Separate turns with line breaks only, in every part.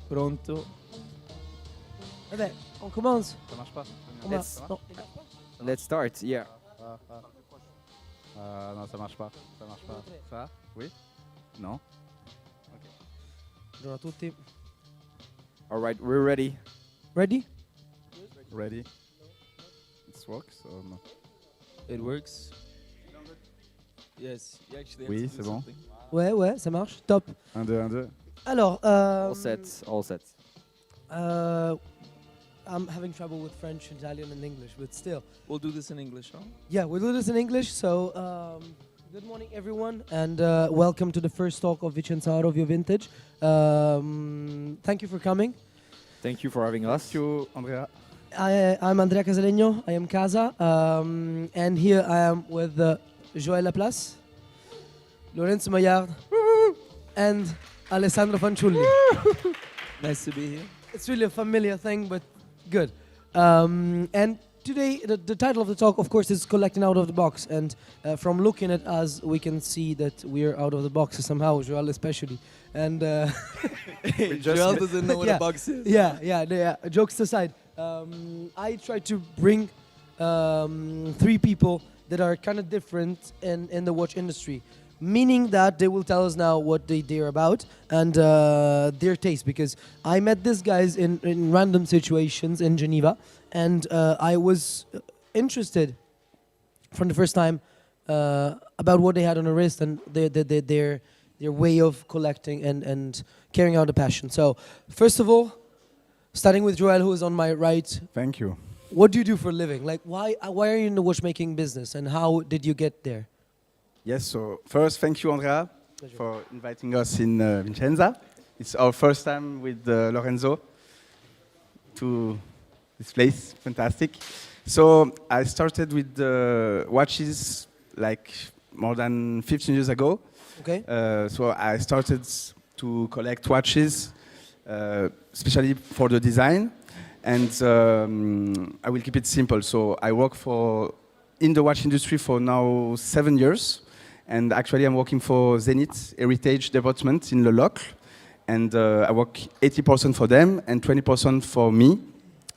Pronto?
Vabbè, on commence.
Ça marche pas.
Non.
Let's start, yeah.
Non, ça marche pas. Ça marche pas. Ça? Oui? Non?
Buongiorno a tutti.
All right, we're ready.
Ready?
Ready? It works or no?
It works. Yes, you actually have
Oui,
to do
c'est bon.
something.
Ouais, ça marche. Top.
1, 2, 1, 2.
Alors,
All set, all set.
I'm having trouble with French, Italian, and English, but still.
We'll do this in English, huh?
Yeah, we'll do this in English. So, good morning, everyone, and welcome to the first talk of Vicenza Out of Your Vintage. Thank you for coming.
Thank you for having us.
Thank you, Andrea.
I'm Andrea Casalegno, IamCasa, and here I am with Joël Laplace, Lorenzo Maillard, and Alessandro Fanciulli.
Nice to be here.
It's really a familiar thing, but good. And today, the title of the talk, of course, is Collecting Out of the Box. And from looking at us, we can see that we're out of the box somehow, Joel especially. And
Joel doesn't know what
Yeah.
a box is.
Yeah. Jokes aside, I try to bring three people that are kind of different in the watch industry. Meaning that they will tell us now what they're about and their taste. Because I met these guys in random situations in Geneva, and I was interested from the first time about what they had on the wrist and their way of collecting and carrying out a passion. So, first of all, starting with Joel, who is on my right.
Thank you.
What do you do for a living? Like, why are you in the watchmaking business, and how did you get there?
Yes, so first, thank you, Andrea,
Pleasure.
for inviting us in Vicenza. It's our first time with Lorenzo to this place. Fantastic. So I started with watches like more than 15 years ago.
Okay.
So I started to collect watches, especially for the design. And I will keep it simple. So I work in the watch industry for now 7 years. And actually, I'm working for Zenith Heritage Department in Le Locle. And I work 80% for them and 20% for me.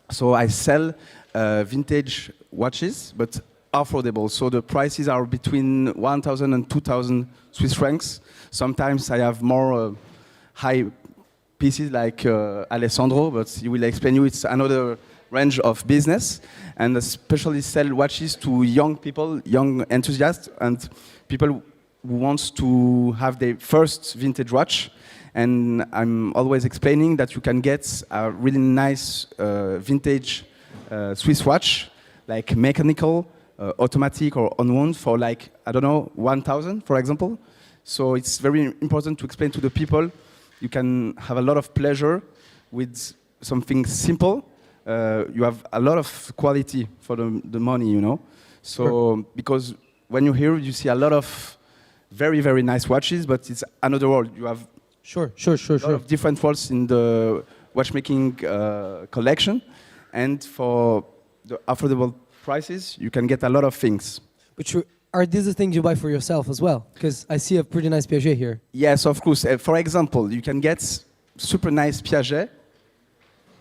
So I sell vintage watches, but affordable. So the prices are between 1,000 and 2,000 Swiss francs. Sometimes I have more high pieces like Alessandro, but he will explain you it's another range of business. And especially sell watches to young people, young enthusiasts, and people who wants to have their first vintage watch. And I'm always explaining that you can get a really nice vintage Swiss watch, like mechanical, automatic or on-wound for like, I don't know, 1,000, for example. So it's very important to explain to the people you can have a lot of pleasure with something simple. You have a lot of quality for the money, you know. So
Sure.
because when you're here, you see a lot of very, very nice watches, but it's another world. You have
Sure.
a lot of different worlds in the watchmaking collection. And for the affordable prices, you can get a lot of things.
But are these the things you buy for yourself as well? Because I see a pretty nice Piaget here.
Yes, of course. For example, you can get super nice Piaget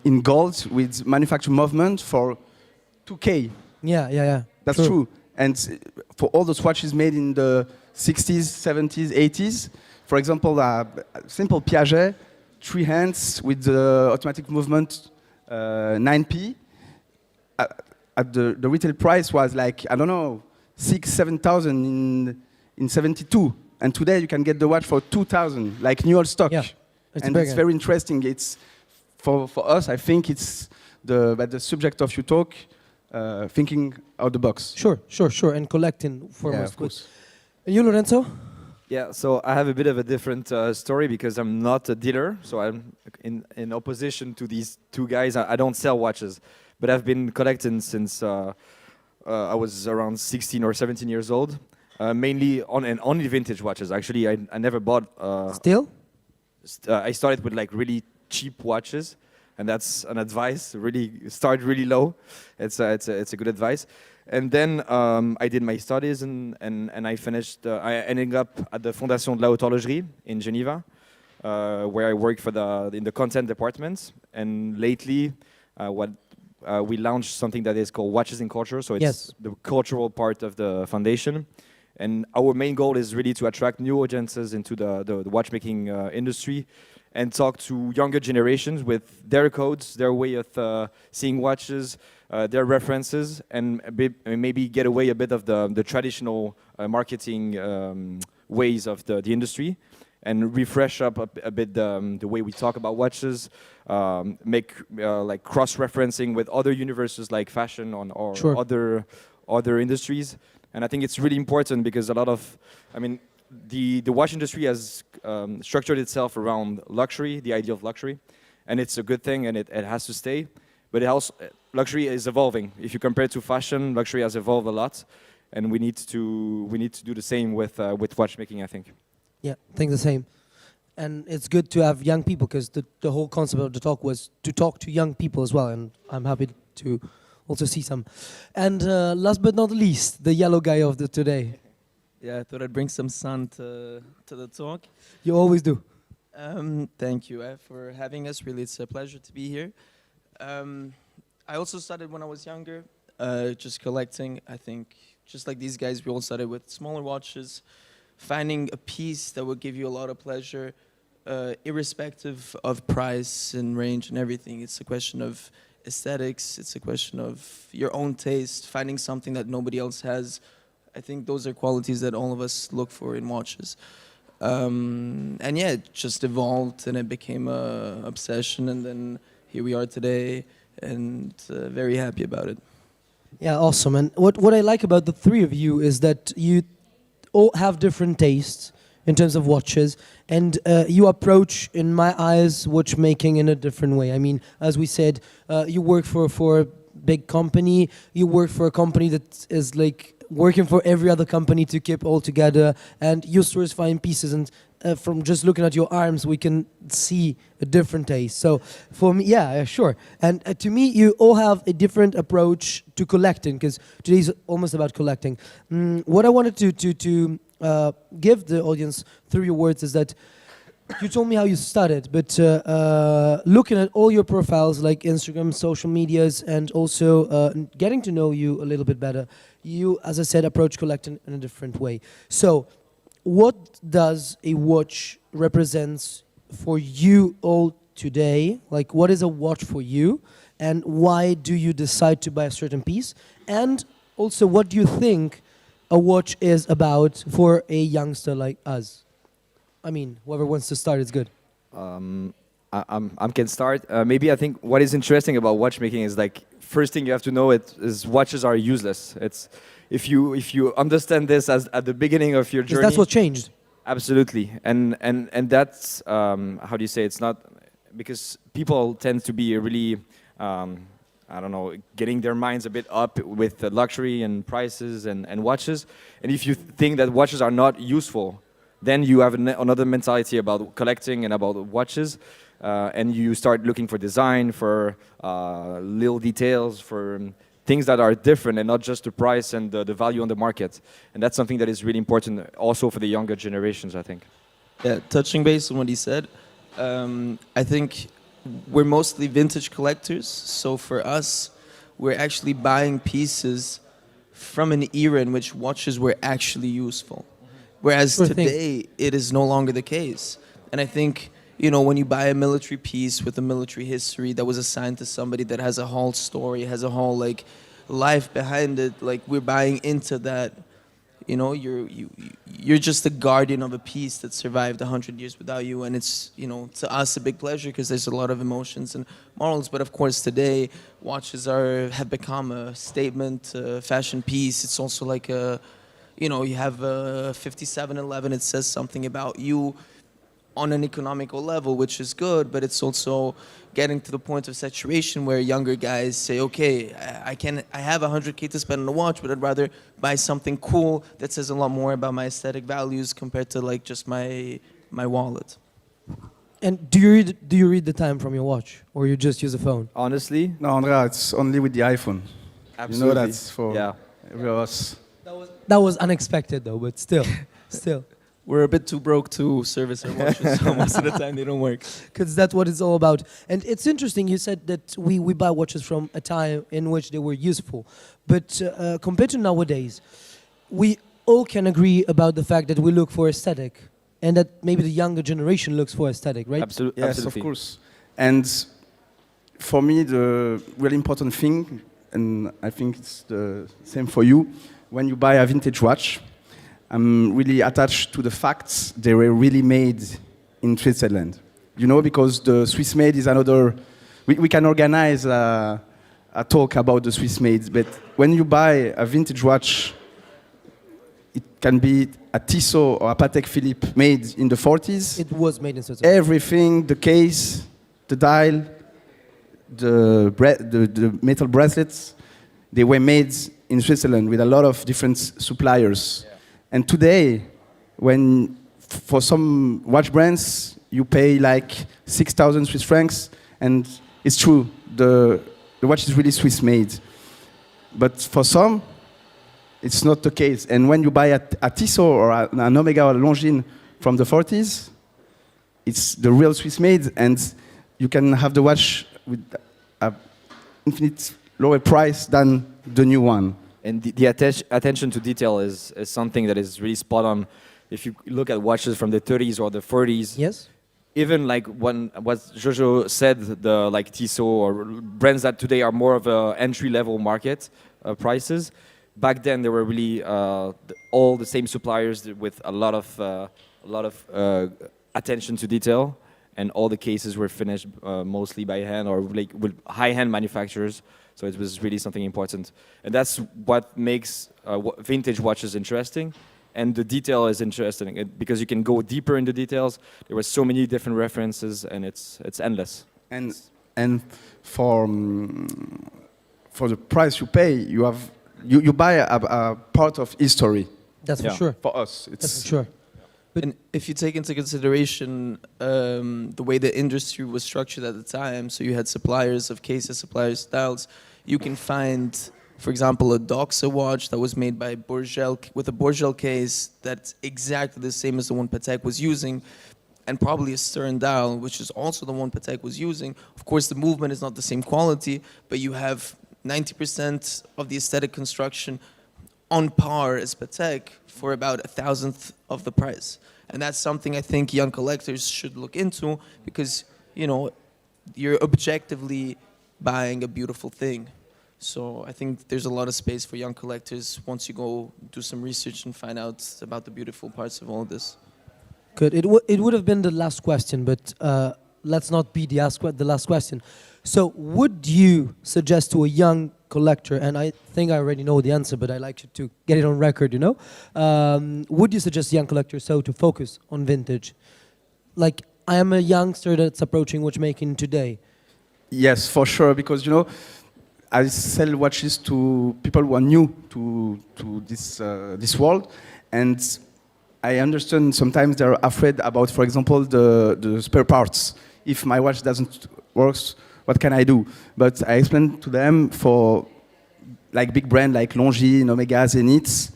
in gold with manufacturing movement for 2K.
Yeah.
That's true. And for all those watches made in the 60s, 70s, 80s, for example, a simple Piaget, 3 hands with the automatic movement 9P, at the retail price was like, I don't know, 7,000 in 72. And today you can get the watch for 2,000, like new old stock.
Yeah,
And it's very interesting. It's for us, I think it's the subject of your talk, thinking out the box.
Sure. And collecting for
Yeah,
most
of
good.
course.
And you, Lorenzo?
Yeah, so I have a bit of a different story because I'm not a dealer. So I'm in opposition to these two guys. I don't sell watches, but I've been collecting since I was around 16 or 17 years old. Mainly only vintage watches. Actually, I never bought.
Still?
I started with like really cheap watches, and that's an advice. Really start really low. It's a good advice. And then I did my studies and I finished. I ended up at the Fondation de la Haute Horlogerie in Geneva, where I work for in the content department. And lately, we launched something that is called Watches&Culture. So it's
Yes.
the cultural part of the foundation. And our main goal is really to attract new audiences into the watchmaking industry and talk to younger generations with their codes, their way of seeing watches, their references, and maybe get away a bit of the traditional marketing ways of the industry, and refresh up a bit the way we talk about watches, make like cross-referencing with other universes like fashion or
Sure.
other industries. And I think it's really important because the watch industry has structured itself around luxury, the idea of luxury, and it's a good thing, and it has to stay. But luxury is evolving. If you compare it to fashion, luxury has evolved a lot, and we need to do the same with watchmaking, I think.
Yeah, I think the same. And it's good to have young people because the whole concept of the talk was to talk to young people as well. And I'm happy to also see some. And last but not least, the yellow guy of today.
Yeah, I thought I'd bring some sun to the talk.
You always do.
Thank you for having us. Really, it's a pleasure to be here. I also started when I was younger, just collecting. I think just like these guys, we all started with smaller watches, finding a piece that would give you a lot of pleasure, irrespective of price and range and everything. It's a question of aesthetics. It's a question of your own taste, finding something that nobody else has. I think those are qualities that all of us look for in watches. And yeah, it just evolved and it became an obsession, and then here we are today, and very happy about it.
Yeah, awesome. And what I like about the three of you is that you all have different tastes in terms of watches, and you approach, in my eyes, watchmaking in a different way. I mean, as we said, you work for a big company, you work for a company that is like working for every other company to keep all together, and you source fine pieces, and from just looking at your arms we can see a different taste. So for me, yeah, sure. And to me, you all have a different approach to collecting, because today's almost about collecting. What I wanted to give the audience through your words is that you told me how you started, but looking at all your profiles like Instagram, social medias, and also getting to know you a little bit better, you, as I said, approach collecting in a different way. So what does a watch represent for you all today? Like, what is a watch for you, and why do you decide to buy a certain piece? And also, what do you think a watch is about for a youngster like us? I mean, whoever wants to start is good.
I can start. Maybe I think what is interesting about watchmaking is, like, first thing you have to know is watches are useless. It's if you understand this as at the beginning of your journey.
That's what changed.
Absolutely, and that's how do you say? It's not because people tend to be really I don't know, getting their minds a bit up with luxury and prices and watches. And if you think that watches are not useful, then you have another mentality about collecting and about watches, and you start looking for design, for little details, for things that are different and not just the price and the value on the market. And that's something that is really important also for the younger generations, I think.
Yeah, touching base on what he said, I think we're mostly vintage collectors. So for us, we're actually buying pieces from an era in which watches were actually useful. Whereas today, it is no longer the case. And I think, you know, when you buy a military piece with a military history that was assigned to somebody that has a whole story, has a whole, like, life behind it, like, we're buying into that. You know, you're just the guardian of a piece that survived 100 years without you. And it's, you know, to us a big pleasure because there's a lot of emotions and morals. But of course, today, watches have become a statement, a fashion piece. It's also like a... You know, you have 5711, it says something about you on an economical level, which is good, but it's also getting to the point of saturation where younger guys say, okay, I have 100K to spend on a watch, but I'd rather buy something cool that says a lot more about my aesthetic values compared to, like, just my wallet.
And do you read the time from your watch, or you just use a phone?
Honestly?
No, Andrea, it's only with the iPhone.
Absolutely.
You know that's for every of us.
That was unexpected, though, but still.
We're a bit too broke to service our watches, so most of the time they don't work.
Because that's what it's all about. And it's interesting, you said that we buy watches from a time in which they were useful. But compared to nowadays, we all can agree about the fact that we look for aesthetic and that maybe the younger generation looks for aesthetic, right?
Absolutely.
Yes, of course. And for me, the really important thing, and I think it's the same for you, when you buy a vintage watch, I'm really attached to the facts they were really made in Switzerland. You know, because the Swiss made is another. We can organize a talk about the Swiss made, but when you buy a vintage watch, it can be a Tissot or a Patek Philippe made in the 40s.
It was made in Switzerland.
Everything, the case, the dial, the metal bracelets, they were made in Switzerland with a lot of different suppliers. Yeah. And today, when for some watch brands, you pay like 6,000 Swiss francs, and it's true, the watch is really Swiss made. But for some, it's not the case. And when you buy a Tissot or an Omega or a Longines from the 40s, it's the real Swiss made, and you can have the watch with an infinite lower price than the new one.
And the attention to detail is something that is really spot on. If you look at watches from the 30s or the 40s,
yes,
even like what Jojo said, the like Tissot or brands that today are more of a entry-level market prices. Back then, there were really all the same suppliers with a lot of attention to detail, and all the cases were finished mostly by hand or like with high-end manufacturers. So it was really something important, and that's what makes vintage watches interesting. And the detail is interesting because you can go deeper in the details. There were so many different references, and it's endless.
And for the price you pay, you buy a part of history.
That's for sure.
For us, it's
that's for sure. But
And if you take into consideration the way the industry was structured at the time, so you had suppliers of cases, suppliers of styles, you can find, for example, a Doxa watch that was made by Bourgel with a Bourgel case that's exactly the same as the one Patek was using, and probably a Stern dial, which is also the one Patek was using. Of course, the movement is not the same quality, but you have 90% of the aesthetic construction on par as Patek for about 1,000th of the price. And that's something I think young collectors should look into because, you know, you're objectively buying a beautiful thing. So I think there's a lot of space for young collectors once you go do some research and find out about the beautiful parts of all of this.
good. It would have been the last question, but let's not be the last question. So would you suggest to a young collector, and I think I already know the answer, but I like to get it on record, you know, would you suggest young collectors to focus on vintage? Like, I am a youngster that's approaching watchmaking today.
Yes, for sure, because, you know, I sell watches to people who are new to this world, and I understand sometimes they're afraid about, for example, the spare parts. If my watch doesn't work, what can I do? But I explain to them for like big brand like Longines, Omega, Zenith,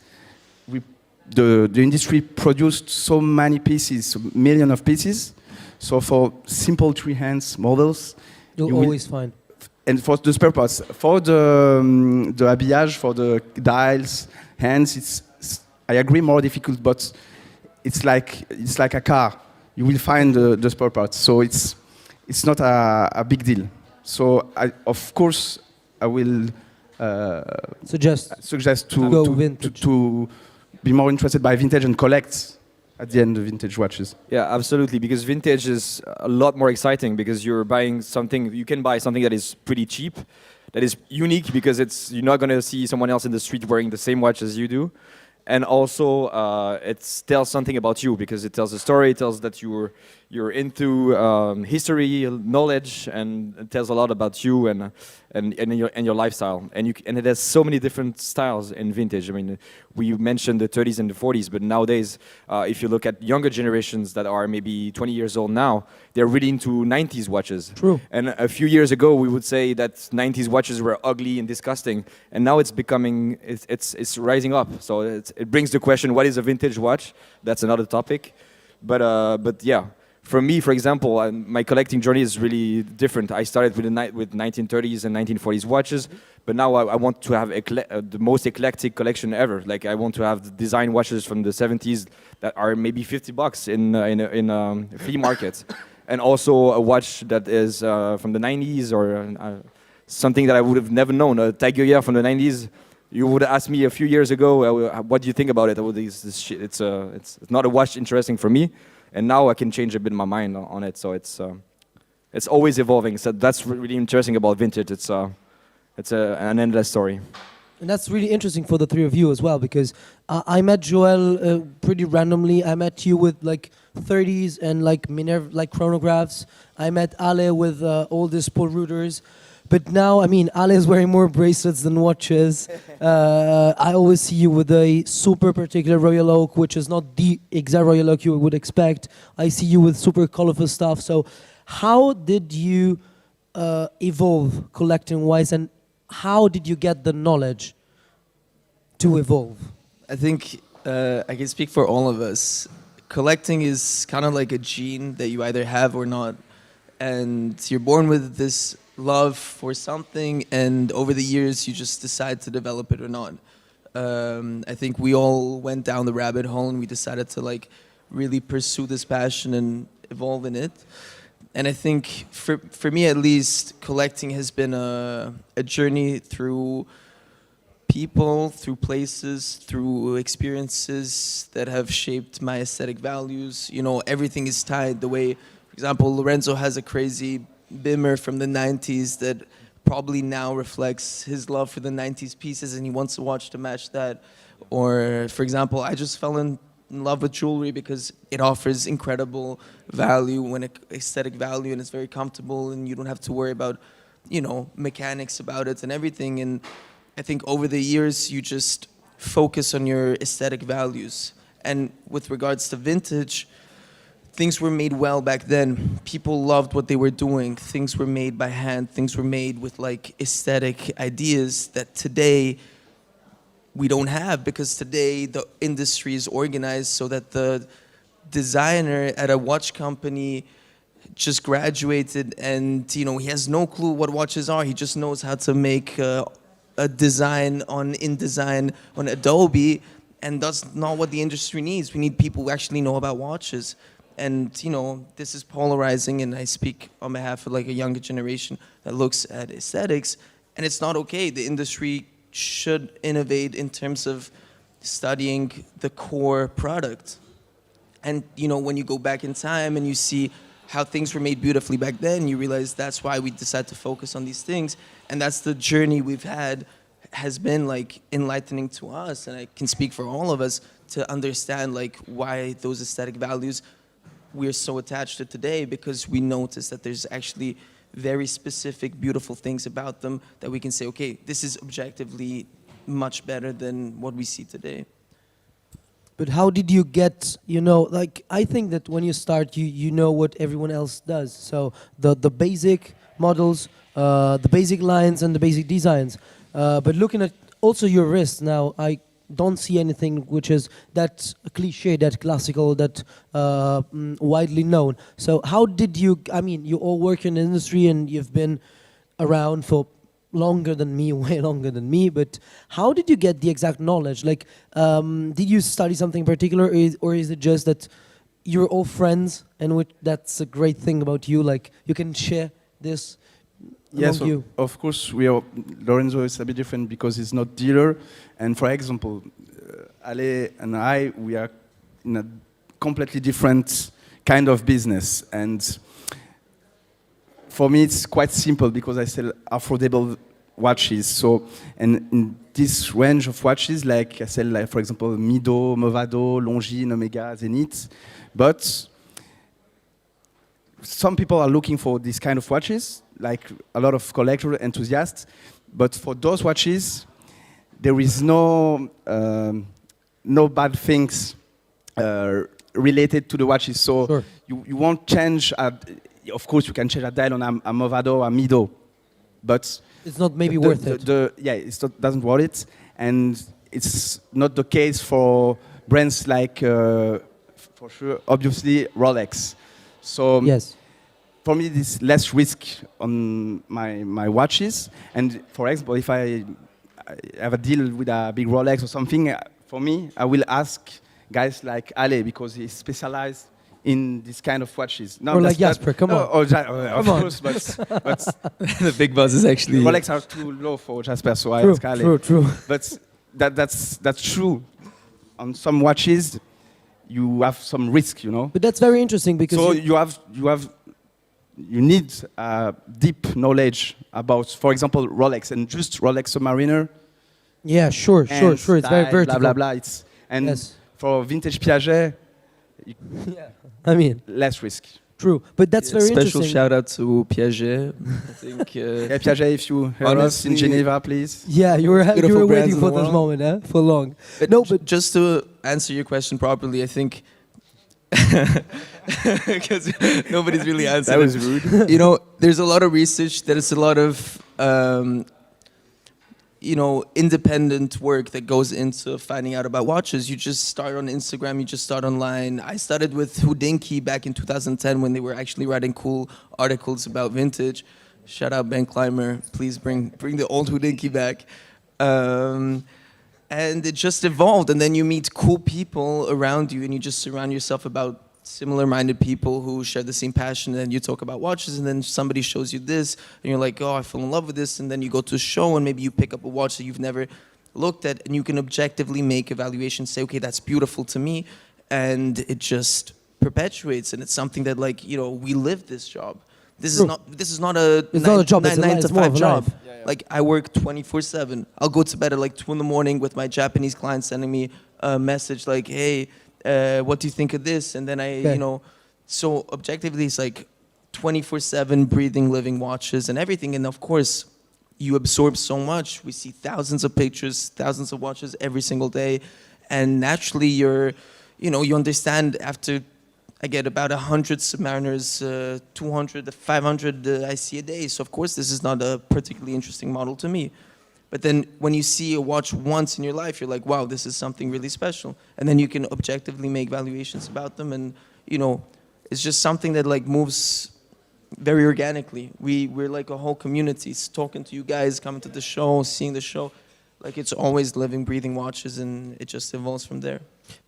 the industry produced so many pieces, millions of pieces. So for simple three hands models,
You'll always find.
And for the spare parts, for the habillage, for the dials, hands, I agree more difficult, but it's like a car. You will find the spare parts, so it's not a big deal. So of course I will suggest to be more interested by vintage and collect at the end the vintage watches.
Yeah, absolutely, because vintage is a lot more exciting because you're buying something, you can buy something that is pretty cheap, that is unique because you're not going to see someone else in the street wearing the same watch as you do. And also, it tells something about you because it tells a story. It tells that you're into history, knowledge, and it tells a lot about you and your lifestyle. And it has so many different styles in vintage. I mean, we mentioned the 30s and the 40s, but nowadays, if you look at younger generations that are maybe 20 years old now, they're really into 90s watches.
True.
And a few years ago, we would say that 90s watches were ugly and disgusting, and now it's becoming, it's rising up. So it brings the question, what is a vintage watch? That's another topic. But yeah. For me, for example, my collecting journey is really different. I started with 1930s and 1940s watches, but now I want to have the most eclectic collection ever. Like I want to have design watches from the 70s that are maybe $50 in a flea market, and also a watch that is from the 90s or something that I would have never known. A Tiger from the 90s. You would ask me a few years ago, what do you think about it? It's not a watch interesting for me. And now I can change a bit my mind on it, so it's always evolving. So that's really interesting about vintage. It's an endless story.
And that's really interesting for the three of you as well, because I met Joel pretty randomly. I met you with like 30s and like Minerva, like chronographs. I met Ale with all these Paul Reuters. But now, I mean, Ale is wearing more bracelets than watches. I always see you with a super particular Royal Oak, which is not the exact Royal Oak you would expect. I see you with super colorful stuff. So how did you evolve collecting-wise, and how did you get the knowledge to evolve?
I think I can speak for all of us. Collecting is kind of like a gene that you either have or not. And you're born with this love for something, and over the years you just decide to develop it or not. I think we all went down the rabbit hole and we decided to like really pursue this passion and evolve in it. And I think for me at least, collecting has been a journey through people, through places, through experiences that have shaped my aesthetic values. You know, everything is tied the way, for example, Lorenzo has a crazy Bimmer from the 90s that probably now reflects his love for the 90s pieces, and he wants a watch to match that. Or, for example, I just fell in love with jewelry because it offers incredible value, aesthetic value, and it's very comfortable, and you don't have to worry about, you know, mechanics about it and everything. And I think over the years, you just focus on your aesthetic values. And with regards to vintage, things were made well back then. People loved what they were doing. Things were made by hand. Things were made with like aesthetic ideas that today we don't have, because today the industry is organized so that the designer at a watch company just graduated and, you know, he has no clue what watches are. He just knows how to make a design on InDesign on Adobe, and that's not what the industry needs. We need people who actually know about watches. And, you know, this is polarizing, and I speak on behalf of like a younger generation that looks at aesthetics, and it's not okay. The industry should innovate in terms of studying the core product. And, you know, when you go back in time and you see how things were made beautifully back then, you realize that's why we decided to focus on these things. And that's the journey we've had, has been like enlightening to us. And I can speak for all of us to understand like why those aesthetic values we're so attached to today, because we notice that there's actually very specific, beautiful things about them that we can say, okay, this is objectively much better than what we see today.
But how did you get, you know, like, I think that when you start, you know what everyone else does. So the basic models, the basic lines and the basic designs. But looking at also your wrist now, I don't see anything which is that cliche, that classical, that widely known. So how did you, I mean, you all work in the industry and you've been around for longer than me, way longer than me, but how did you get the exact knowledge? Like, did you study something particular, or is it just that you're all friends, and that's a great thing about you, like you can share this
Yes,
among you?
of course. Lorenzo is a bit different because he's not dealer, and for example, Ale and I, we are in a completely different kind of business, and for me it's quite simple because I sell affordable watches. So, and in this range of watches, like I sell, like, for example, Mido, Movado, Longines, Omega, Zenith, but some people are looking for this kind of watches, like a lot of collector enthusiasts. But for those watches, there is no bad things related to the watches. So
Sure.
you won't change. Of course, you can change a dial on a Movado, a Mido, but
It's not maybe worth it.
It doesn't worth it, and it's not the case for brands like, for sure, obviously Rolex. So
Yes.
for me, there's less risk on my watches. And for example, if I have a deal with a big Rolex or something, for me, I will ask guys like Ale because he's specialized in this kind of watches. No,
Or like
that's
Jasper, come on.
Of
on.
course, but
The big buzz is actually
Rolex are too low for Jasper, so I ask Ale.
True.
But that's true. On some watches, you have some risk, you know.
But that's very interesting because
So you need deep knowledge about, for example, Rolex and just Rolex Submariner.
yeah, sure.
and
It's very
style,
vertical.
Blah blah blah. And
Yes.
for vintage Piaget,
Yeah. I mean,
less risk.
true. But that's very
special
interesting.
shout out to Piaget. I think
Yeah, Piaget, if you hear us in
Honestly-
Geneva, please.
Yeah, you were
Beautiful
waiting
brands in
for
the
this
world.
moment, for long.
But
No, but
just to answer your question properly, I think because nobody's really answered.
That was
it.
rude.
You know, there's a lot of research. There's a lot of independent work that goes into finding out about watches. You just start on Instagram. You just start online. I started with Houdinki back in 2010 when they were actually writing cool articles about vintage. Shout out Ben Clymer. Please bring the old Houdinki back. And it just evolved, and then you meet cool people around you, and you just surround yourself about similar-minded people who share the same passion, and you talk about watches, and then somebody shows you this, and you're like, oh, I fell in love with this, and then you go to a show, and maybe you pick up a watch that you've never looked at, and you can objectively make evaluations, say, okay, that's beautiful to me, and it just perpetuates, and it's something that, like, we live this job. This
True.
is not a
It's not a job, it's a
nine
li-
to
it's more of
5
a
job.
life.
Like, I work 24/7. I'll go to bed at like 2 in the morning with my Japanese client sending me a message like, hey, what do you think of this? And then so objectively it's like 24/7 breathing, living watches and everything. And of course, you absorb so much. We see thousands of pictures, thousands of watches every single day. And naturally you understand after I get about 100 Submariners, 200, 500 I see a day. So of course this is not a particularly interesting model to me. But then when you see a watch once in your life, you're like, wow, this is something really special. And then you can objectively make valuations about them. And, it's just something that like moves very organically. We're like a whole community. It's talking to you guys, coming to the show, seeing the show. Like it's always living, breathing watches, and it just evolves from there.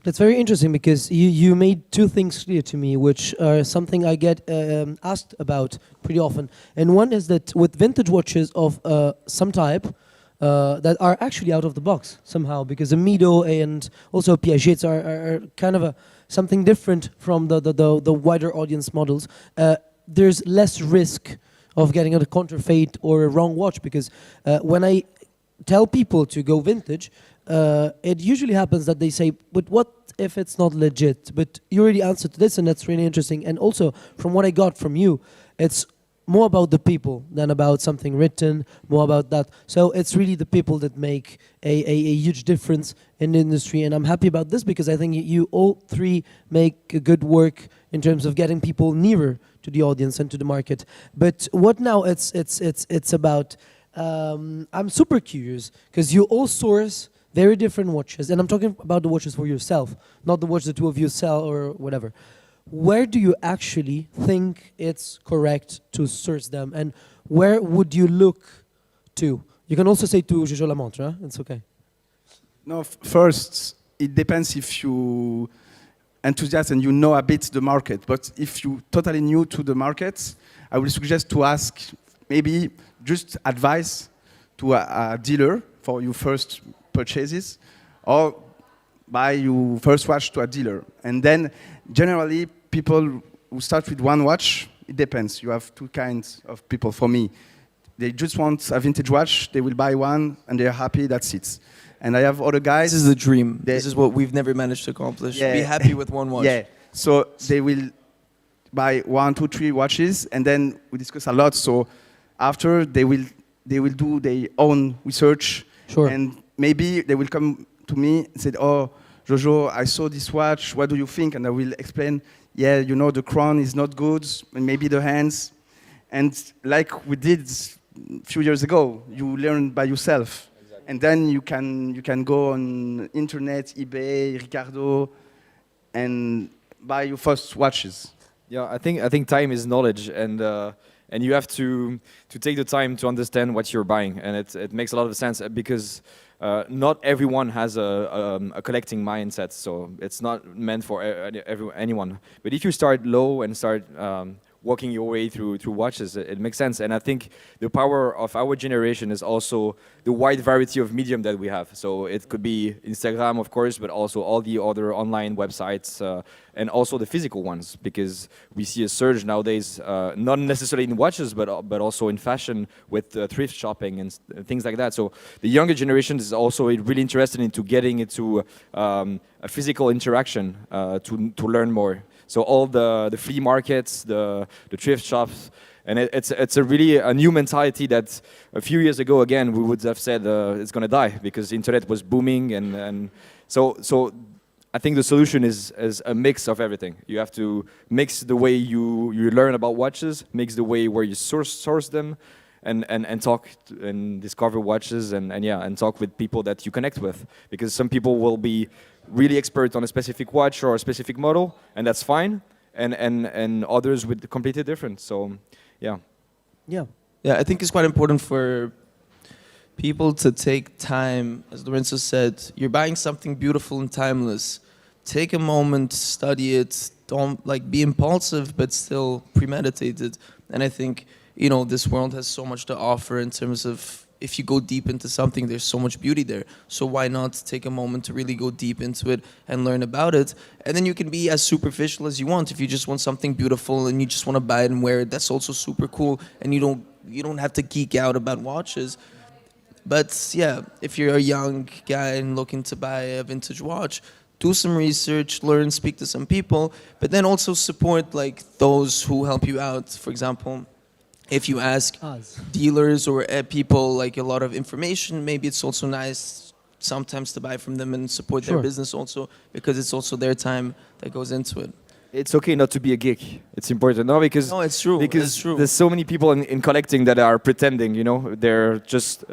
That's very interesting because you made two things clear to me, which are something I get asked about pretty often. And one is that with vintage watches of some type that are actually out of the box somehow, because the Mido and also Piagets are kind of something different from the wider audience models. There's less risk of getting a counterfeit or a wrong watch because when I tell people to go vintage, it usually happens that they say, but what if it's not legit? But you already answered to this, and that's really interesting. And also, from what I got from you, it's more about the people than about something written, more about that. So it's really the people that make a huge difference in the industry. And I'm happy about this because I think you all three make a good work in terms of getting people nearer to the audience and to the market. But what now it's about... I'm super curious because you all source very different watches, and I'm talking about the watches for yourself, not the watch the two of you sell or whatever. Where do you actually think it's correct to source them, and where would you look to? You can also say to JojoLaMontre, huh? It's okay.
No, first, it depends if you enthusiast and you know a bit the market. But if you totally new to the market, I would suggest to ask maybe just advice to a dealer for your first purchases, or buy your first watch to a dealer. And then generally people who start with one watch, it depends. You have two kinds of people for me. They just want a vintage watch, they will buy one and they're happy, that's it. And I have other guys.
This is the dream. This is what we've never managed to accomplish.
Yeah.
Be happy with one watch.
Yeah. So they will buy 1, 2, 3 watches, and then we discuss a lot. So after they will do their own research,
Sure.
and maybe they will come to me and say, "Oh, Jojo, I saw this watch. What do you think?" And I will explain. Yeah, you know, the crown is not good, and maybe the hands. And like we did a few years ago, you learn by yourself. Exactly. And then you can go on internet, eBay, Ricardo, and buy your first watches.
Yeah, I think time is knowledge, and you have to take the time to understand what you're buying, and it makes a lot of sense because not everyone has a collecting mindset, so it's not meant for anyone. But if you start low and start working your way through watches, it makes sense. And I think the power of our generation is also the wide variety of medium that we have. So it could be Instagram, of course, but also all the other online websites and also the physical ones, because we see a surge nowadays, not necessarily in watches, but also in fashion with thrift shopping and things like that. So the younger generation is also really interested into getting into a physical interaction to learn more. So all the flea markets, the thrift shops, and it's a really a new mentality that a few years ago, again, we would have said it's going to die because the internet was booming. And so I think the solution is a mix of everything. You have to mix the way you learn about watches, mix the way where you source them, and talk and discover watches and talk with people that you connect with. Because some people will be really expert on a specific watch or a specific model, and that's fine. And others with completely different. So, yeah.
Yeah.
Yeah, I think it's quite important for people to take time. As Lorenzo said, you're buying something beautiful and timeless. Take a moment, study it. Don't be impulsive, but still premeditated. And I think, this world has so much to offer in terms of if you go deep into something, there's so much beauty there. So why not take a moment to really go deep into it and learn about it? And then you can be as superficial as you want. If you just want something beautiful and you just want to buy it and wear it, that's also super cool. And you don't have to geek out about watches. But yeah, if you're a young guy and looking to buy a vintage watch, do some research, learn, speak to some people, but then also support those who help you out. For example, if you ask dealers or people a lot of information, maybe it's also nice sometimes to buy from them and support their business also, because it's also their time that goes into it.
It's okay not to be a geek. It's important, no? Because
no, it's true.
Because
it's true.
There's so many people in collecting that are pretending. They're just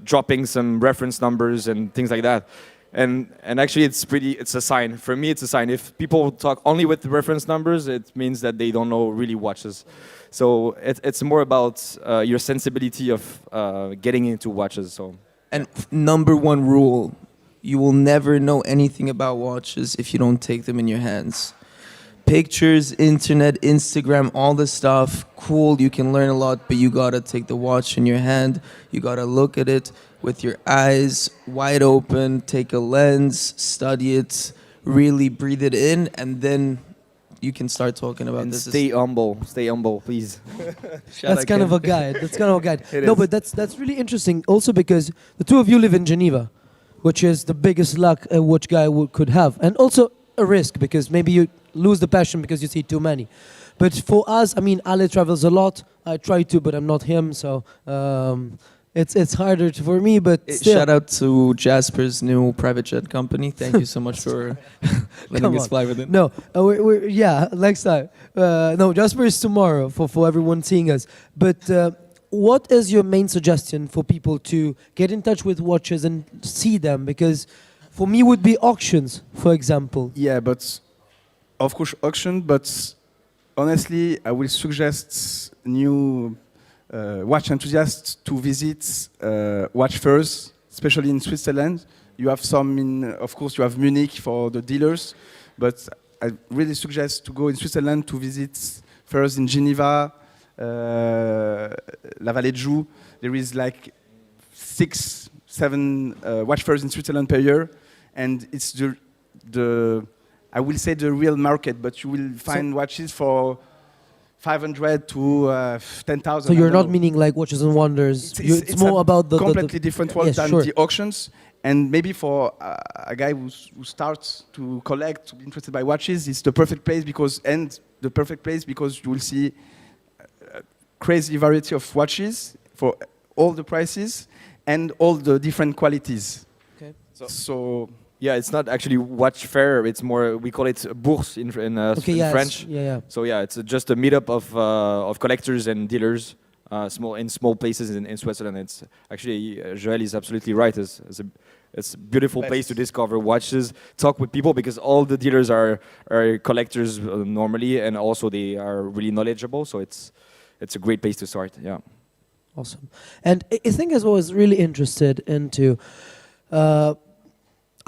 dropping some reference numbers and things like that. And actually, it's a sign. For me, it's a sign. If people talk only with the reference numbers, it means that they don't know really watches. So it's more about your sensibility of getting into watches. So.
And number one rule, you will never know anything about watches if you don't take them in your hands. Pictures, internet, Instagram, all this stuff, cool, you can learn a lot, but you gotta take the watch in your hand. You gotta look at it with your eyes wide open, take a lens, study it, really breathe it in, and then you can start talking about
and
this.
Stay humble, please.
That's kind of a guide.
It
No,
is.
but that's really interesting. Also because the two of you live in Geneva, which is the biggest luck a watch guy could have, and also a risk because maybe you lose the passion because you see too many. But for us, Ale travels a lot. I try to, but I'm not him, so it's harder for me. But still.
Shout out to Jasper's new private jet company. Thank you so much for letting us fly with it.
No, next time. No, Jasper is tomorrow for everyone seeing us. But what is your main suggestion for people to get in touch with watches and see them? Because for me, would be auctions, for example.
Yeah, but of course auction. But honestly, I will suggest new watch enthusiasts to visit watch fairs, especially in Switzerland. You have some of course, you have Munich for the dealers, but I really suggest to go in Switzerland to visit fairs in Geneva, La Vallée de Joux. There is 6, 7 watch fairs in Switzerland per year, and it's the I will say the real market, but you will find watches for 500 to 10,000.
So
I
you're
don't
not
know.
meaning like Watches and Wonders.
It's
More
a
about the
completely different world
yes,
than
sure.
the auctions. And maybe for a guy who starts to collect, to be interested by watches, it's the perfect place because you will see a crazy variety of watches for all the prices and all the different qualities.
Okay.
So
Yeah, it's not actually watch fair. It's more, we call it bourse in
Okay,
in
yes.
French.
Yeah.
So yeah, it's just a meetup of collectors and dealers, small places in Switzerland. It's actually Joël is absolutely right. It's a beautiful place to discover watches, talk with people because all the dealers are collectors normally, and also they are really knowledgeable. So it's a great place to start. Yeah.
Awesome. And I think as well as really interested into.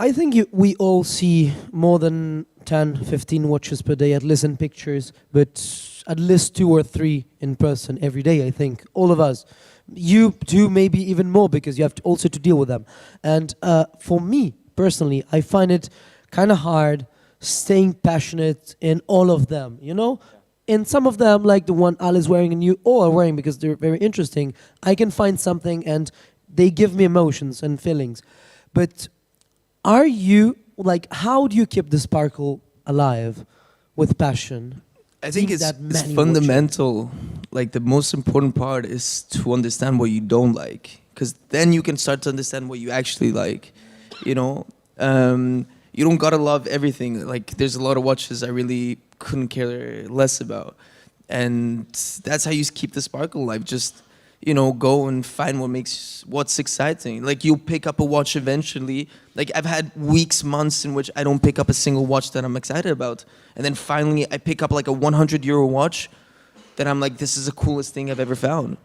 I think we all see more than 10, 15 watches per day, at least in pictures, but at least 2 or 3 in person every day, I think. All of us. You do maybe even more because you have to also to deal with them. And for me, personally, I find it kind of hard staying passionate in all of them, you know? In some of them, like the one Al is wearing and you all are wearing because they're very interesting, I can find something and they give me emotions and feelings. But are you, like, how do you keep the sparkle alive with passion?
I think
Seeing
it's
that many
fundamental. Like the most important part is to understand what you don't like, because then you can start to understand what you actually like. You know, you don't gotta love everything. Like there's a lot of watches I really couldn't care less about, and that's how you keep the sparkle alive. Just go and find what's exciting. Like you'll pick up a watch eventually. Like I've had weeks, months in which I don't pick up a single watch that I'm excited about. And then finally I pick up like a 100 € watch that I'm like, this is the coolest thing I've ever found.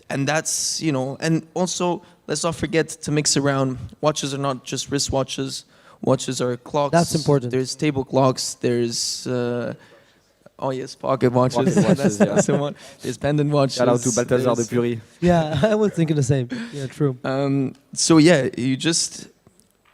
And that's, and also let's not forget to mix around. Watches are not just wristwatches. Watches are clocks.
That's important.
There's table clocks. There's, pocket watches.
Pocket watches,
That's the one. There's pendant watches.
Shout out to Balthazar de
There's-
Pury.
Yeah, I was thinking the same. Yeah, true.
So yeah, you just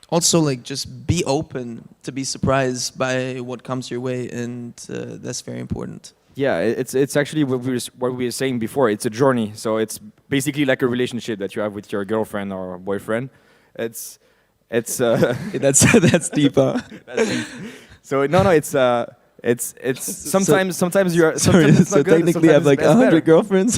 also just be open to be surprised by what comes your way, and that's very important.
Yeah, it's actually what we were saying before. It's a journey. So it's basically like a relationship that you have with your girlfriend or boyfriend. It's
That's deeper.
so no, it's sometimes you're
Sorry,
sometimes it's
so
not good,
technically I have
sometimes
like
it's better.
100 girlfriends.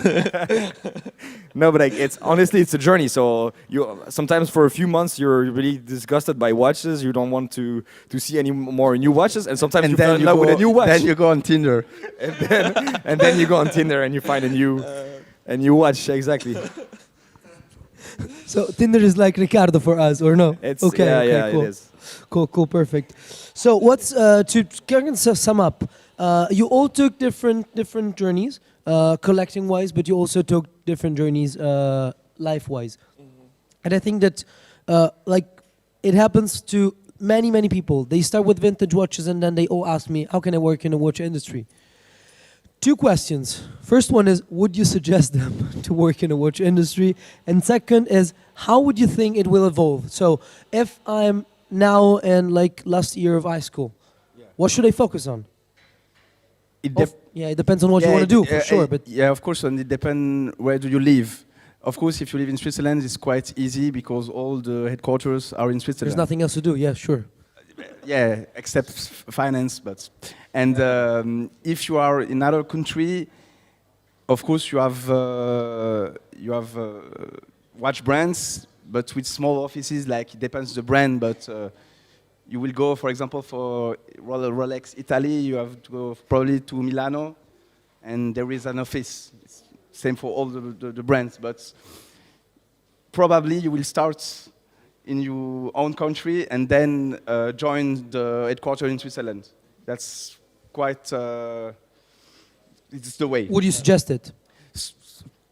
No, but it's honestly it's a journey. So you sometimes for a few months you're really disgusted by watches. You don't want to see any more new watches, and sometimes you fall in love with a new watch.
Then you go on Tinder.
and then you go on Tinder and you find a new watch. Exactly.
So Tinder is like Ricardo for us, or no?
It's
Okay, cool.
it is.
Cool, perfect. So what's to kind of sum up? You all took different journeys, collecting wise, but you also took different journeys, life wise. And I think that it happens to many people. They start with vintage watches and then they all ask me, how can I work in the watch industry? 2 questions. First one is, would you suggest them to work in the watch industry? And second is, how would you think it will evolve? So if I'm now in last year of high school, what should I focus on? It depends on what you want to do, for sure. But
yeah, of course, and it depends where do you live. Of course, if you live in Switzerland, it's quite easy because all the headquarters are in Switzerland.
there's nothing else to do. Yeah, sure.
Yeah, except finance, and if you are in another country, of course you have watch brands, but with small offices. Like it depends the brand, but you will go, for example, for Rolex Italy, you have to go probably to Milano, and there is an office. It's same for all the brands, but probably you will start in your own country and then join the headquarters in Switzerland. That's quite, it's the way.
Would you suggest it?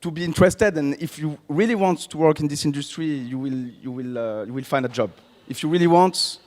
To be interested, and if you really want to work in this industry, you will find a job. If you really want,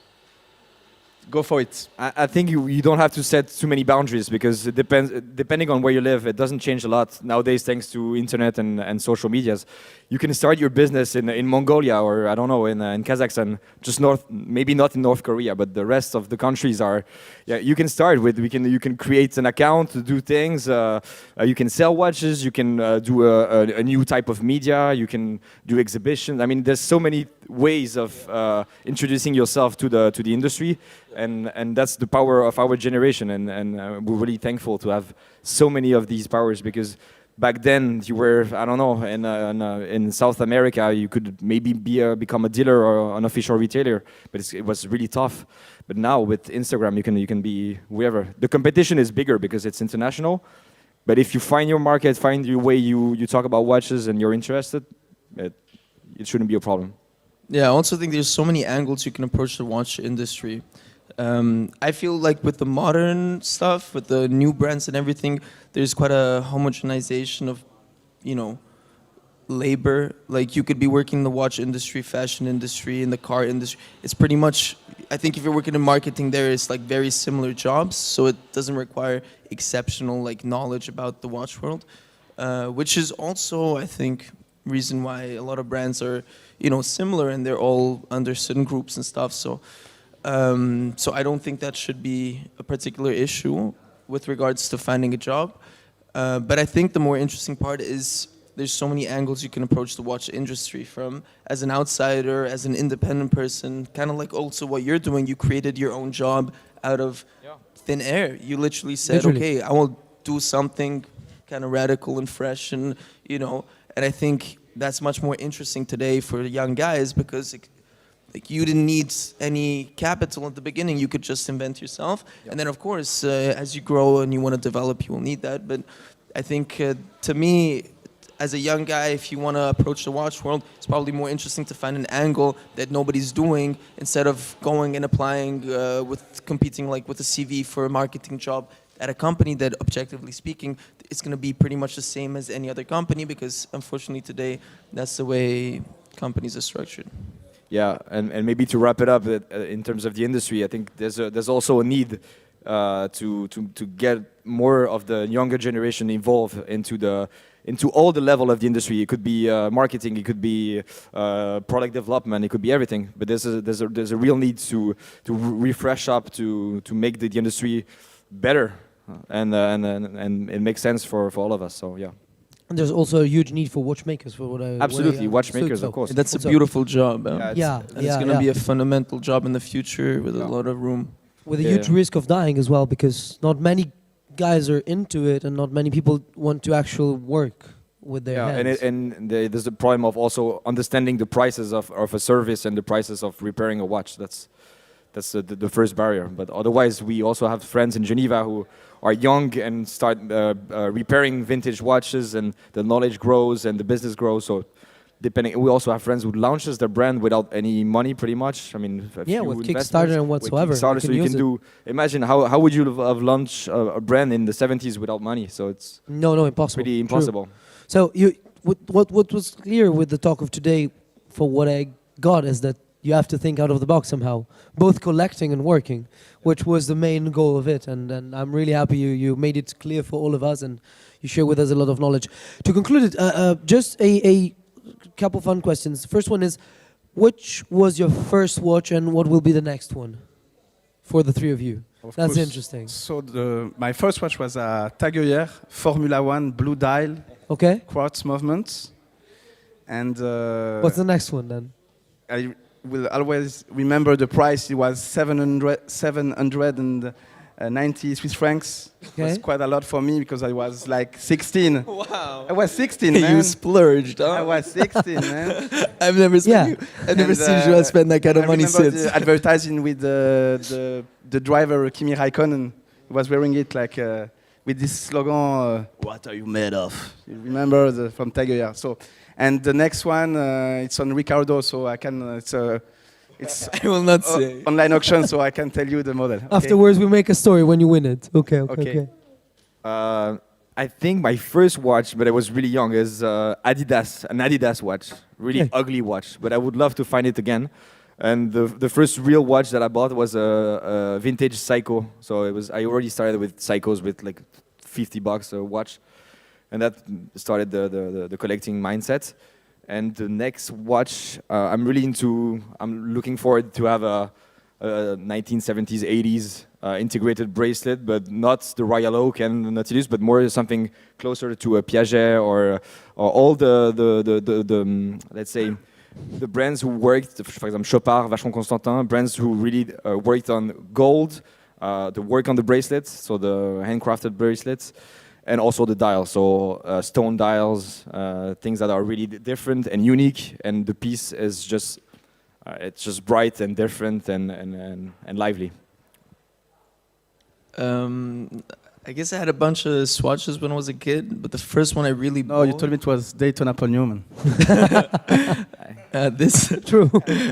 go for it.
I think you don't have to set too many boundaries because it depends. Depending on where you live, it doesn't change a lot nowadays thanks to internet and social medias. You can start your business in Mongolia or I don't know in Kazakhstan, just maybe not in North Korea, but the rest of the countries are. Yeah, you can start with. You can create an account to do things. You can sell watches. You can do a new type of media. You can do exhibitions. I mean, there's so many ways of introducing yourself to the industry. And that's the power of our generation, and we're really thankful to have so many of these powers because back then you were I don't know in South America you could maybe become a dealer or an official retailer, but it was really tough. But now with Instagram you can be wherever. The competition is bigger because it's international, but if you find your market, find your way, you talk about watches and you're interested, it shouldn't be a problem.
Yeah, I also think there's so many angles you can approach the watch industry. I feel like with the modern stuff, with the new brands and everything, there's quite a homogenization of, labor. Like you could be working in the watch industry, fashion industry, in the car industry. It's pretty much, I think if you're working in marketing there, it's like very similar jobs. So it doesn't require exceptional like knowledge about the watch world, which is also, I think, reason why a lot of brands are, similar and they're all under certain groups and stuff. So I don't think that should be a particular issue with regards to finding a job. But I think the more interesting part is there's so many angles you can approach the watch industry from as an outsider, as an independent person, kind of like also what you're doing. You created your own job out of thin air. You literally said, okay, I will do something kind of radical and fresh and, and I think that's much more interesting today for young guys because you didn't need any capital at the beginning. You could just invent yourself. And then, of course, as you grow and you want to develop, you will need that. But I think, to me, as a young guy, if you want to approach the watch world, it's probably more interesting to find an angle that nobody's doing instead of going and applying competing like with a CV for a marketing job at a company that, objectively speaking, it's going to be pretty much the same as any other company because, unfortunately, today, that's the way companies are structured.
Yeah, and maybe to wrap it up, in terms of the industry, I think there's also a need to get more of the younger generation involved into all the level of the industry. It could be marketing, it could be product development, it could be everything. But there's a real need to refresh up to make the industry better, and it makes sense for all of us. So yeah.
And there's also a huge need for watchmakers, for what I
absolutely watchmakers, of course.
That's a beautiful job. It's going to be a fundamental job in the future with a lot of room.
With a huge risk of dying as well, because not many guys are into it, and not many people want to actually work with their hands.
And there's the problem of also understanding the prices of a service and the prices of repairing a watch. That's the first barrier. But otherwise, we also have friends in Geneva who are young and start repairing vintage watches, and the knowledge grows and the business grows. So we also have friends who launches their brand without any money, pretty much. I mean,
with Kickstarter and whatsoever.
Kickstarter, so you can do. Imagine how would you have launched a brand in the 70s without money? So it's
impossible.
Pretty impossible.
True. So what was clear with the talk of today, for what I got, is that you have to think out of the box somehow, both collecting and working, which was the main goal of it. And I'm really happy you made it clear for all of us, and you share with us a lot of knowledge. To conclude it, just a couple fun questions. The first one is, which was your first watch and what will be the next one for the three of you? That's interesting.
So my first watch was a Tag Heuer Formula 1 blue dial, quartz movement. And
what's the next one then?
I will always remember the price. It was 790 Swiss francs. It was quite a lot for me because I was like 16.
Wow.
I was 16, man.
You splurged, huh?
I was 16, man.
I've never seen you spend that kind of money since.
The advertising with the driver Kimi Raikkonen. He was wearing it like with this slogan, "What are you made of?" You remember from Tag Heuer. So, and the next one, it's on Ricardo, so I can. It's
I will not say
online auction, so I can tell you the model.
Afterwards, we make a story when you win it. Okay.
I think my first watch, but I was really young, is an Adidas watch. Really ugly watch, but I would love to find it again. And the first real watch that I bought was a vintage Seiko. So I already started with Seikos with like $50 a watch, and that started the collecting mindset. And the next watch, I'm looking forward to have a 1970s, 80s integrated bracelet, but not the Royal Oak and the Nautilus, but more something closer to a Piaget or all the let's say, the brands who worked, for example, Chopard, Vacheron Constantin, brands who really worked on gold, the work on the bracelets, so the handcrafted bracelets, and also the dials, so stone dials, things that are really different and unique, and the piece is just it's just bright and different and lively.
I guess I had a bunch of swatches when I was a kid, but the first one I really
No, you
bought,
told me it was Daytona Paul Newman.
this
True.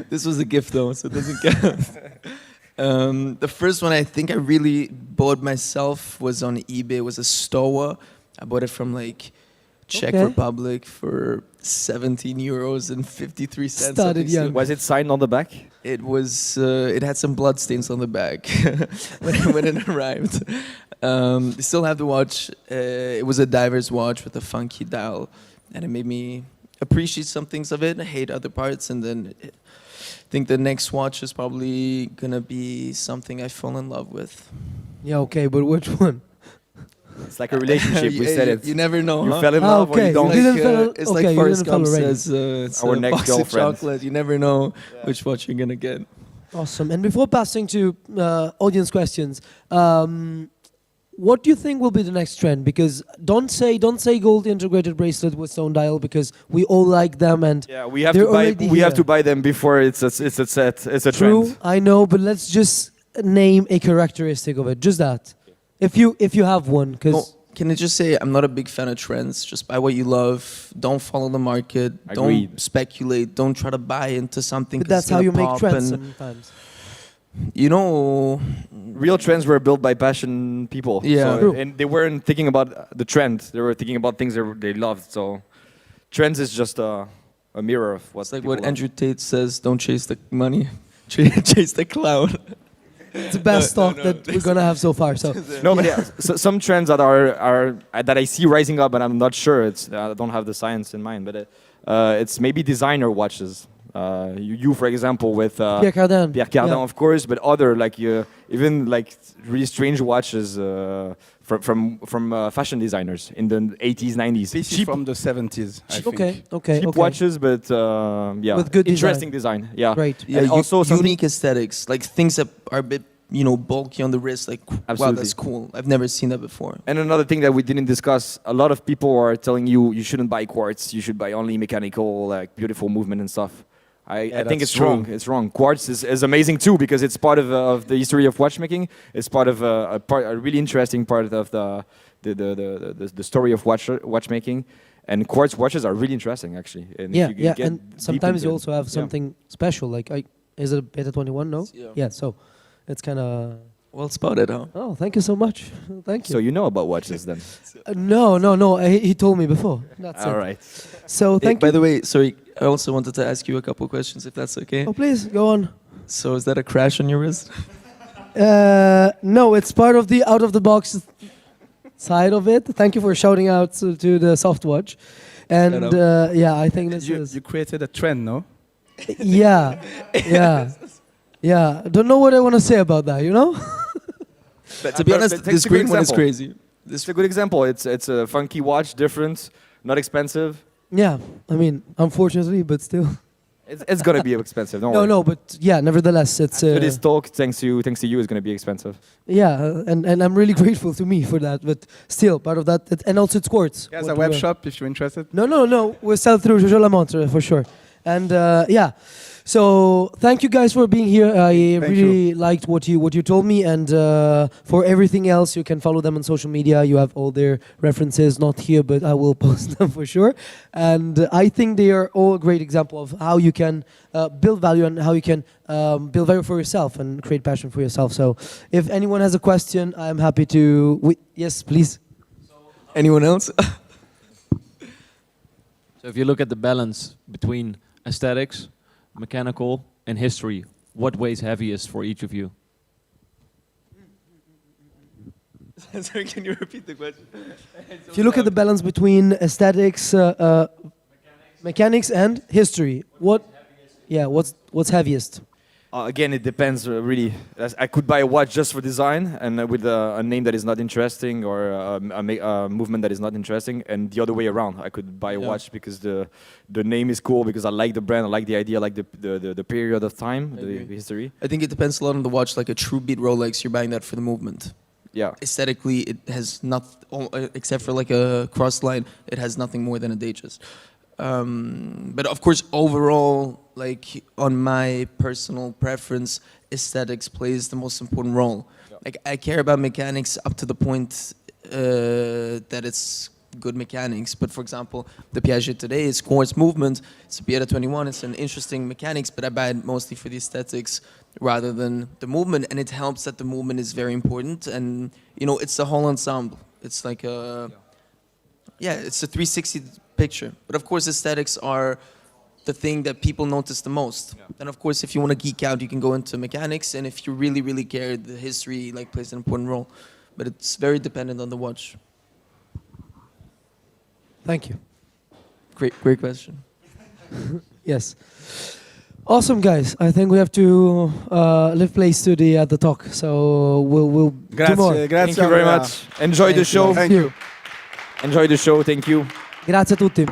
this was a gift though, so it doesn't count. The first one I think I really bought myself was on eBay. It was a Stoa. I bought it from like Czech
Okay.
Republic for 17 euros and 53 cents.
Started young.
Was it signed on the back?
It was. It had some blood stains on the back when it arrived. I still have the watch. It was a diver's watch with a funky dial, and it made me appreciate some things of it. I hate other parts, and then I think the next watch is probably gonna be something I fall in love with.
Yeah, okay, but which one?
It's like a relationship. We said it.
You never know.
You
huh?
fell in
Ah,
love or
okay.
you don't.
You didn't fall-
It's
okay,
like
you
Forrest
didn't fall
Gump
already.
says, it's
Our
a
next
box of
girlfriend.
chocolate. You never know which watch you're gonna get.
Awesome. And before passing to audience questions, what do you think will be the next trend? Because don't say gold integrated bracelet with stone dial, because we all like them, and
Yeah, we have
they're
to buy.
already
We have
here.
to buy them before it's a set. It's a
true,
trend.
I know, but let's just name a characteristic of it. Just that. If you have one, because
Well, can I just say I'm not a big fan of trends. Just buy what you love. Don't follow the market.
Agreed.
Don't speculate. Don't try to buy into something.
but
'cause
that's
it's
how
gonna
you make
pop
trends
and,
sometimes.
you know,
Real trends were built by passion people.
Yeah.
So,
True.
and they weren't thinking about the trend. They were thinking about things they loved. So, trends is just a mirror of what.
it's like
people
what
love.
Andrew Tate says: "Don't chase the money, chase the cloud."
It's the best
No,
talk
no,
that we're gonna have so far. So
No, but yeah, some trends that are that I see rising up, and I'm not sure. I don't have the science in mind, but it's maybe designer watches. You for example, with
Pierre Cardin.
Pierre Cardin,
Yeah.
of course, but other like even like really strange watches from fashion designers in the 80s, 90s.
This is
Cheap,
from the 70s, I think.
Okay.
cheap watches, but yeah,
With good
interesting design. Yeah,
Great.
Yeah,
and also something.
unique aesthetics, like things that are a bit, bulky on the wrist. Like, wow,
Absolutely.
that's cool. I've never seen that before.
And another thing that we didn't discuss, a lot of people are telling you shouldn't buy quartz, you should buy only mechanical, like beautiful movement and stuff. I think
that's
it's
true.
wrong. It's wrong. Quartz is amazing too because it's part of the history of watchmaking. It's part of a really interesting part of the story of watchmaking. And quartz watches are really interesting actually. And
Yeah,
if you
yeah,
get
and
deep
sometimes you
into
also
it,
have
yeah.
something special. Like, is it a Beta 21? No.
Yeah.
So it's kind of.
Well spotted, huh?
Oh, thank you so much. Thank you.
So you know about watches then?
No. He told me before. That's
All
it.
right.
So thank
By
you.
the way, sorry, I also wanted to ask you a couple questions, if that's okay.
Oh, please go on.
So, is that a crash on your wrist?
No, it's part of the out of the box side of it. Thank you for shouting out to the soft watch. And
Shut
yeah, I think this
You,
is.
you created a trend, no?
Yeah. Don't know what I want to say about that, you know?
But to be honest,
Take
this
a good
green one is
example.
crazy.
It's a good example. It's a funky watch, different, not expensive.
Yeah, I mean, unfortunately, but still.
It's gonna be expensive. Don't
No,
worry.
no, but yeah, nevertheless, it's.
This talk, thanks to you, is gonna be expensive.
Yeah, and I'm really grateful to me for that, but still, part of that, and also it's quartz.
He has
what
a web
we're-
shop if you're interested.
No, we sell through JojoLaMontre for sure. And yeah, so thank you guys for being here. I really liked what you told me, and for everything else, you can follow them on social media. You have all their references, not here, but I will post them for sure. And I think they are all a great example of how you can build value and how you can build value for yourself and create passion for yourself. So if anyone has a question, I'm happy to. Yes, please.
Anyone else?
So if you look at the balance between aesthetics, mechanical, and history, what weighs heaviest for each of you?
Sorry, can you repeat the question?
If you look at the balance between aesthetics, mechanics, and history, what's heaviest?
Again, it depends really. I could buy a watch just for design and with a name that is not interesting or a movement that is not interesting, and the other way around. I could buy a watch because the name is cool, because I like the brand, I like the idea, I like the period of time, the history.
I think it depends a lot on the watch. Like a true beat Rolex, you're buying that for the movement.
Yeah.
Aesthetically, it has except for like a cross line, it has nothing more than a Datejust. But of course, overall, like on my personal preference, aesthetics plays the most important role. Yeah. Like I care about mechanics up to the point that it's good mechanics. But for example, the Piaget today is quartz movement. It's a Pieta 21. It's an interesting mechanics, but I buy it mostly for the aesthetics rather than the movement. And it helps that the movement is very important. And you know, it's the whole ensemble. It's like a it's a 360 picture. But of course, aesthetics are the thing that people notice the most. Yeah. And of course, if you want to geek out, you can go into mechanics. And if you really, really care, the history like plays an important role. But it's very dependent on the watch.
Thank you.
Great question.
Yes. Awesome, guys. I think we have to leave place to the talk. So we'll do more.
Thank you very much. Enjoy the show.
Thank you.
Enjoy the show. Thank you.
Grazie a tutti.